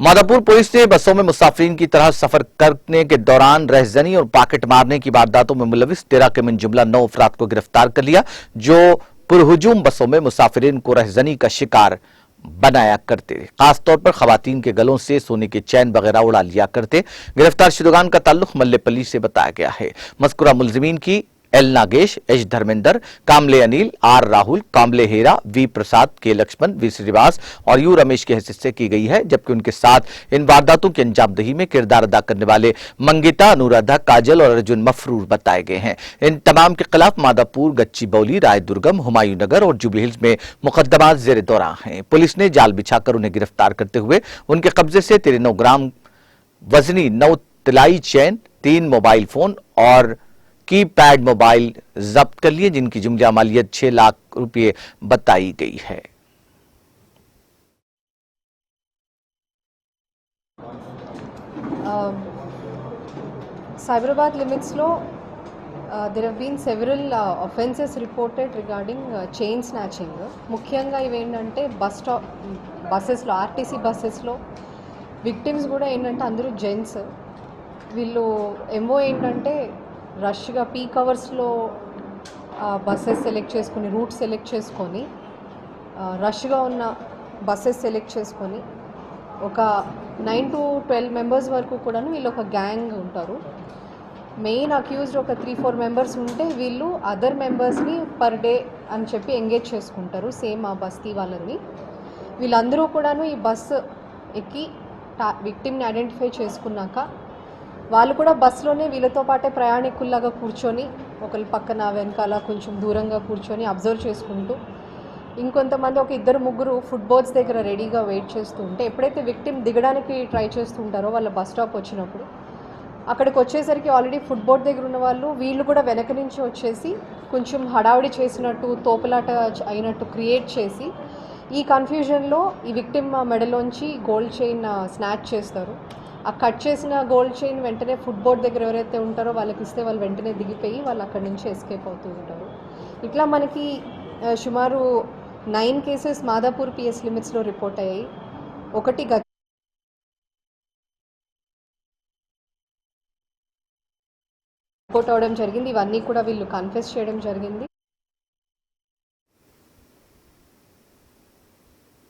Madhapur police ने बसों में मुसाफिरीन की तरह सफर करने के दौरान रहजनी और पॉकेट मारने की वारदातों में मुलविस 13 के मिन जुमला 9 अफराद को गिरफ्तार कर लिया, जो पुरहुजूम बसों में मुसाफिरीन को रहजनी का शिकार बनाया करते, खासतौर पर खवातीन के गलों से सोने के चैन वगैरह उड़ा लिया करते। गिरफ्तार शुदगान का ताल्लुक मल्लेपल्ली से बताया गया है। मज़कूरा मुलजिमीन की L Nagesh, H Dharmendra, Kamle Anil, R Rahul, Kamle Hera, V Prasad, K Lakshman, we Srinivas और यू रमेश के हैसियत से की गई है, जबकि उनके साथ इन वारदातों की अंजामदही में किरदार अदा करने वाले मंगिता, अनुराधा, काजल और अर्जुन मफरूर बताए गए हैं। इन तमाम के खिलाफ मादापुर, गच्चीबौली, रायदुर्गम, हुमायूं नगर और जुबली हिल्स में मुकदमा जेर दौरा हैं। पुलिस ने जाल बिछाकर उन्हें गिरफ्तार करते हुए उनके कब्जे से 93 ग्राम वजनी 9 तिलाई चैन, 3 मोबाइल फोन और की पैड मोबाइल जब्त कर लिए, जिनकी जुमला मालियत 6 लाख रुपए बताई गई है। Cyberabad limits lo there have been several offences reported regarding chain snatching. ముఖ్యంగా ఇవి ఏంటంటే బస్సెస్లో ఆర్టీసీ బస్సెస్లో విక్టిమ్స్ కూడా ఏంటంటే అందరూ జెంట్స్. వీళ్ళు ఎంఓ ఏంటంటే రష్గా పీక్ అవర్స్లో బస్సెస్ సెలెక్ట్ చేసుకొని, రూట్ సెలెక్ట్ చేసుకొని, రష్గా ఉన్న బస్సెస్ సెలెక్ట్ చేసుకొని ఒక 9 to 12 మెంబర్స్ వరకు కూడాను వీళ్ళు ఒక గ్యాంగ్ ఉంటారు. మెయిన్ అక్యూజ్డ్ ఒక 3-4 మెంబర్స్ ఉంటే వీళ్ళు అదర్ మెంబర్స్ని పర్ డే అని చెప్పి ఎంగేజ్ చేసుకుంటారు, సేమ్ ఆ బస్తీ వాళ్ళని. వీళ్ళందరూ కూడాను ఈ బస్సు ఎక్కి విక్టిమ్ని ఐడెంటిఫై చేసుకున్నాక వాళ్ళు కూడా బస్సులోనే వీళ్ళతో పాటే ప్రయాణికుల్లాగా కూర్చొని, ఒకరి పక్కన వెనకాల కొంచెం దూరంగా కూర్చొని అబ్జర్వ్ చేసుకుంటూ, ఇంకొంతమంది ఒక 2-3 ఫుట్ బోర్డ్స్ దగ్గర రెడీగా వెయిట్ చేస్తూ ఉంటే, ఎప్పుడైతే విక్టిమ్ దిగడానికి ట్రై చేస్తుంటారో వాళ్ళ బస్ స్టాప్ వచ్చినప్పుడు, అక్కడికి వచ్చేసరికి ఆల్రెడీ ఫుట్ బోర్డ్ దగ్గర ఉన్న వాళ్ళు వీళ్ళు కూడా వెనక నుంచి వచ్చేసి కొంచెం హడావిడి చేసినట్టు, తోపులాట అయినట్టు క్రియేట్ చేసి, ఈ కన్ఫ్యూజన్లో ఈ విక్టిమ్ మెడలోంచి గోల్డ్ చైన్ స్నాచ్ చేస్తారు. ఆ కట్ చేసిన గోల్డ్ చైన్ వెంటనే ఫుట్ బోర్డ్ దగ్గర ఎవరైతే ఉంటారో వాళ్ళకి ఇస్తే వాళ్ళు వెంటనే దిగిపోయి వాళ్ళు అక్కడి నుంచి ఎస్కేప్ అవుతూ ఉంటారు. ఇట్లా మనకి సుమారు 9 కేసెస్ మాదాపూర్ పిఎస్ లిమిట్స్లో రిపోర్ట్ అయ్యాయి. ఒకటి రిపోర్ట్ అవడం జరిగింది. ఇవన్నీ కూడా వీళ్ళు కన్ఫెస్ చేయడం జరిగింది.